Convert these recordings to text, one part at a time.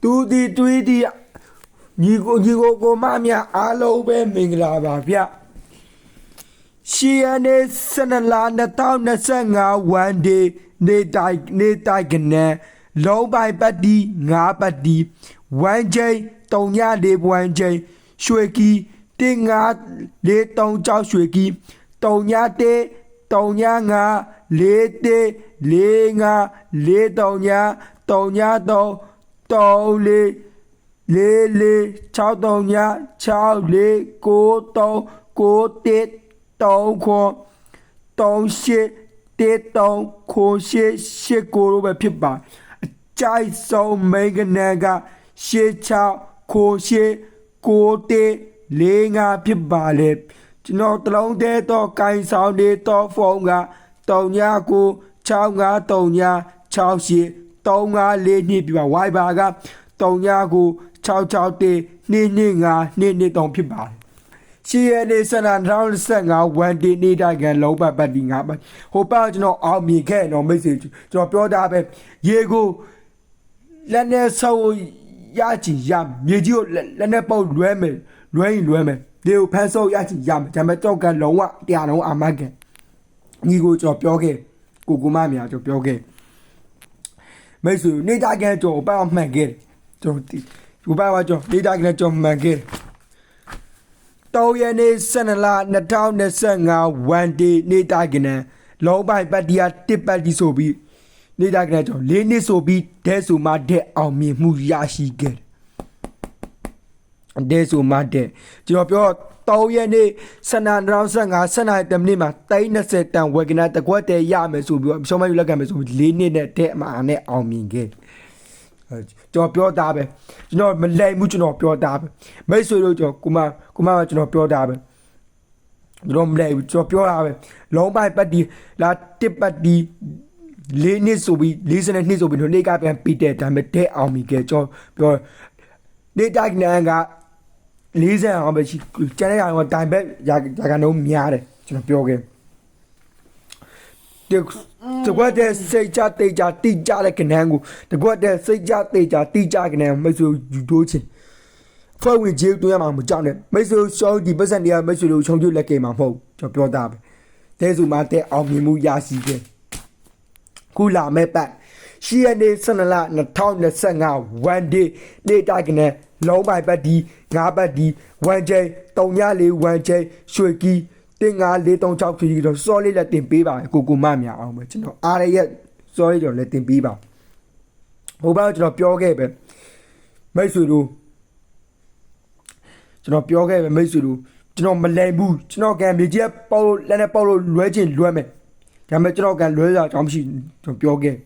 တူဒီတွေးဒီညီကိုမမြအားလုံးပဲမင်္ဂလာပါဗျရှီယနေစနလာ2025ဝန်ဒေးနေတိုက်ကနေလုံးပိုင်ပတ်တီ9ပတ်တီဝန်ချိန်304ဝန်ချိန်ရွှေကီ1543ကြောက်ရွှေကီ301 305 41 45 43 3 လေးလေး6 3ည6လေး9 3 9 1 3ခွန်3 8 1 3ခွန်8 8ကိုလိုပဲဖြစ်ပါအကြိုက်ဆုံးမိန်ကနန်က8 6ခွန်8 9 1 4 5ဖြစ်ပါလေကျွန်တော်တလုံးသေးတော့ကိုင်ဆောင်နေတော့ဖုန်းက3 9 6 5 3 6 8 3 5 4 2ပြပါ Viber က3 9 6 2 2 2 5 2 2 3ဖြစ်ပါတယ်ရှီယနေစနန်2025ဝန်ဒီနေတိုင်းကလုံးပတ်ပတ်ဒီငါပတ်ဟိုပတ်ကျွန်တော်အောင်မြင်ခဲ့တော့မိတ်ဆွေကျွန်တော်ပြောတာပဲရေကိုလက်နဲ့ဆောက်ရချင်ရမြေကြီးကိုလက်နဲ့ပုတ်လွဲမယ်လွဲရင်လွဲမယ်ဒီကိုဖန်ဆောက်ရချင်ရမယ်ဒါပေမဲ့ကြောက်ကလုံးဝတရားလုံးအာမကန်ညီကိုကျွန်တော်ပြောခဲ့ကိုမမြကျွန်တော်ပြောခဲ့မိတ်ဆွေနေတိုင်းကကျွန်တော်ပတ်မှန်ခဲ့ကျွန်တော်ဒီဘာဝကြောနေတိုင်းကကျွန်တော်မှန်ခဲ့တောရနေစနလာ2025ဝန်ဒီနေတိုင်းကနေလုံးပိုင်ပတ်တီယာတစ်ပတ်တီဆိုပြီးနေတိုင်းကနေကျွန်တော်၄နှစ်ဆိုပြီးဒဲဆိုမှတဲ့အောင်မြင်မှုရရှိခဲ့ဒဲဆိုမှတဲ့ကျွန်တော်ပြောတော့ရနေစနန်2025စနန်တမနေ့မှာ30တန်ဝက်ကနာတကွက်တဲ့ရမယ်ဆိုပြီးရှောင်းမယူလက်ကမယ်ဆိုပြီး၄နှစ်နဲ့တဲ့မှာနဲ့အောင်မြင်ခဲ့ကျွန်တော်ပြောတာပဲကျွန်တော်မလိမ်ဘူးကျွန်တော်ပြောတာပဲမိတ်ဆွေတို့ကျွန်တော်ကိုမကကျွန်တော်ပြောတာပဲကျွန်တော်မလိမ်ဘူးကျွန်တော်ပြောတာပဲလုံးပိုင်ပတ်တီလာတစ်ပတ်တီ၄နှစ်ဆိုပြီး40နှစ်ဆိုပြီးတို့နေကပြန်ပြီးတဲ့ဒါပေမဲ့တဲ့အောင်ပြီကဲကျွန်တော်ပြောနေတိုက်နန်က40အောင်ပဲရှိကျန်တဲ့အောင်တိုင်ဘက်ရာခိုင်နှုန်းများတယ်ကျွန်တော်ပြောခဲ့တကွက်တဲ့စိတ်ချတေချာတိကြတဲ့ကနန်းကိုတကွက်တဲ့စိတ်ချတေချာတိကြကနန်းမိတ်ဆွေယူတိုးချင်းဖွဲ့ဝင်ကြီးတွင်းရမှာမကြောက်နဲ့မိတ်ဆွေရှောင်းဒီပတ်စံတွေကမိတ်ဆွေတို့ချုံပြလက်ကေမှာမဟုတ်ကျွန်တော်ပြောတာပဲတဲစုမှာတဲ့အောင်မြင်မှုရရှိခဲ့ခုလာမဲ့ပတ်ရှီယနေစနလာ2025ဝန်ဒေးနေတိုက်ကနေလုံးပိုင်ပတ်ဒီ9ပတ်ဒီဝန်ချိန်304ဝန်ချိန်ရွှေကီ15436ဖြစ်ပြီးတော့စောလေးလက်တင်ပေးပါကိုမမြအောင်ပဲကျွန်တော်အားရရဲ့စောလေးကျွန်တော်လက်တင်ပေးပါဟိုဘက်ကျွန်တော်ပြောခဲ့ပဲမိတ်ဆွေတို့ကျွန်တော်ပြောခဲ့ပဲမိတ်ဆွေတို့ကျွန်တော်မလိမ်ဘူးကျွန်တော်ကံမြေကြီးပေါက်လို့လက်နဲ့ပေါက်လို့လွဲချင်လွဲမယ်ဒါပေမဲ့ကျွန်တော်ကံလွဲတာအကြောင်းမရှိကျွန်တော်ပြောခဲ့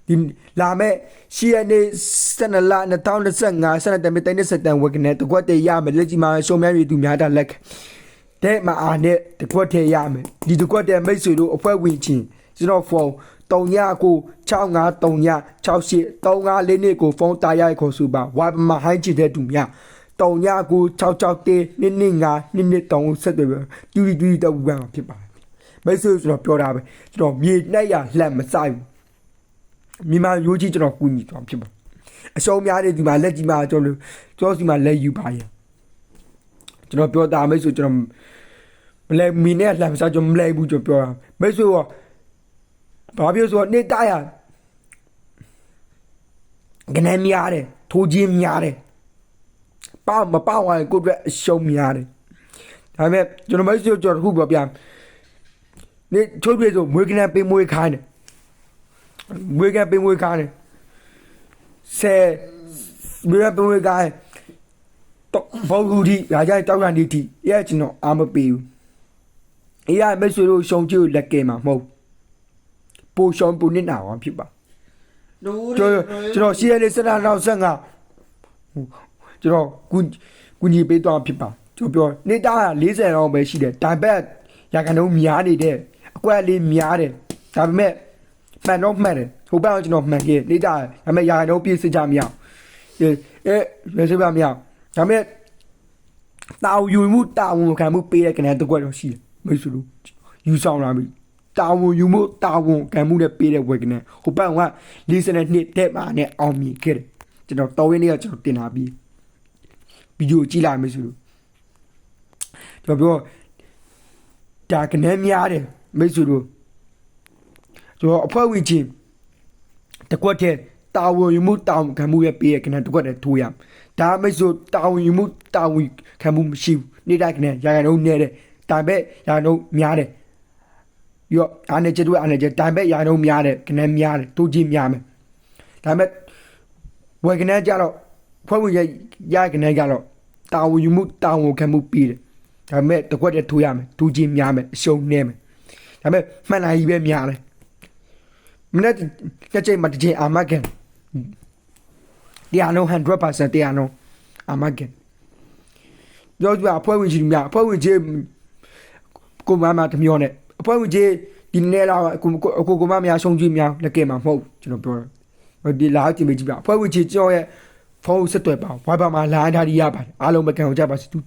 ဒီလာမဲ့ရှီယနေစနလာ2025စနတမတိုင်တဲ့စတန်ဝက်ကနေတကွက်တရမယ်လက်ကြီးမှာရှုံများရည်သူများတာလက်တဲ့မအားနဲ့တကွက်ထဲရမယ်ဒီတကွက်တဲ့မိတ်ဆွေတို့အဖွဲဝင်ချင်းကျွန်တော်ဖုန်း39 65 38 38 35 4ကိုဖုန်းတားရိုက်ခေါ်ဆိုပါဝါမဟိုင်းချတဲ့သူများ39 661 225 223ဆက်တယ်တူတူတော့ဝမ်းဖြစ်ပါတယ်မိတ်ဆွေကျွန်တော်ပြောတာပဲကျွန်တော်မြေနဲ့ရလှက်မဆိုင်ဘူးမြန်မာရိုးကြီးကျွန်တော်ကူညီသွားဖြစ်ပါအရှုံးများတဲ့ဒီမှာလက်ကြီးမှာကျွန်တော်စီမှာလက်ယူပါရဲ့ကျွန်တော်ပြောတာမိတ်ဆွေကျွန်တော်မလဲမီနဲ့လှမ်းစားကျွန်တော်မလဲဘူးကျွန်တော်ပြောတာမိတ်ဆွေကဘာပြောဆိုနေတရကနေများတယ်ထိုးချင်းများတယ်မပေါ့ဝိုင်းကိုအတွက်အရှုံးများတယ်ဒါပေမဲ့ကျွန်တော်မိတ်ဆွေကျွန်တော်ခုပြောပြနေချိုးပြေဆိုမွေးကနေပေးမွေးခိုင်းတယ်မွေးကပေးမွေးခိုင်းတယ်ဆယ်မွေးကပေးမွေးခိုင်းဘောဂူဒီရာကြတောက်ကန်ဒီတီရဲ့ကျွန်တော်အားမပေးဘူးအေးရမိတ်ဆွေတို့ရှုံချူလက်ကဲမှာမဟုတ်ပိုရှုံပူနေနာအောင်ဖြစ်ပါကျွန်တော်ရှီရနေစနာနောက်ဆက်ငါကျွန်တော်ကူညီပေးတော့ဖြစ်ပါကျွန်တော်ပြောနေတာ40လောက်ပဲရှိတယ်ဒါပေမဲ့ရာခိုင်နှုန်းများနေတဲ့အကွက်လေးများတယ်ဒါပေမဲ့မှန်တော့မှန်တယ်ဟိုဘက်ကျွန်တော်မှန်ခဲ့နေတာဒါပေမဲ့ရာခိုင်နှုန်းပြည့်စကြမရအောင်ရဲစပါမရအောင်ဒါပေမဲ့တာဝန်ယူမှုတာဝန်ခံမှုပေးတဲ့ကနေတကွက်တော့ရှိတယ်မိတ်ဆွေတို့ယူဆောင်လာပြီတာဝန်ယူမှုတာဝန်ခံမှုနဲ့ပေးတဲ့ဝက်ကနေဟိုဘက်က42တဲ့မှာနဲ့အောင်မြင်ခဲ့တယ် ကျွန်တော်တော်ရင်းလေးကကျွန်တော်တင်လာပြီးဗီဒီယိုကြည့်လိုက်မယ်ဆိုလို့ကျွန်တော်ပြောဒါကနေများတယ်မိတ်ဆွေတို့ကျွန်တော်အဖွဲ့ဝင်ချင်းတကွက်တဲ့တာဝန်ယူမှုတောင်းခံမှုရဲ့ပေးရကနေတကွက်တဲ့ထိုးရဒါမိတ်ဆွေတာဝန်ယူမှုတာဝန်ခံမှုမရှိဘူးနေ့တိုင်းကနေရာခိုင်နှုန်းနည်းတယ်တိုင်ဘက်ရာခိုင်နှုန်းများတယ်ရောအားနေချက်တို့အားနေချက်တိုင်ဘက်ရာခိုင်နှုန်းများတယ်ကနေများတယ်တိုးကြီးများမယ်ဒါပေမဲ့ဝယ်ကနေကြတော့ဖွဲ့ဝင်ရကနေကြတော့တာဝန်ယူမှုတာဝန်ခံမှုပေးတယ်ဒါပေမဲ့တကွက်တဲ့ထိုးရမယ်တိုးကြီးများမယ်အရှုံးနည်းမယ်ဒါပေမဲ့မှန်လာကြီးပဲများတယ်မနေ့ကချိန်မှာတစ်ချိန်အာမကန်တရားလုံး 100% တရားလုံးအာမကန်ပြောကြအဖွဲ့ဝင်ကြီးများအဖွဲ့ဝင်ကြီးကိုမတမျိုးနဲ့အဖွဲ့ဝင်ကြီးဒီနေ့လာကိုမများဆုံးကြီးများလက်ကဲမှာမဟုတ်ကျွန်တော်ပြောတယ်ဒီလာကြည့်မေးကြည့်ပါအဖွဲ့ဝင်ကြီးကြောရဲ့ဖုန်းဆက်သွယ်ပါဝိုင်ဘာမှာလိုင်းထားရပါတယ်အားလုံးမကန်ကြပါစေတူ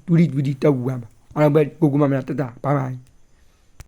တီတက်ဝူပါအားလုံးပဲကိုမများတက်တာဘာမှ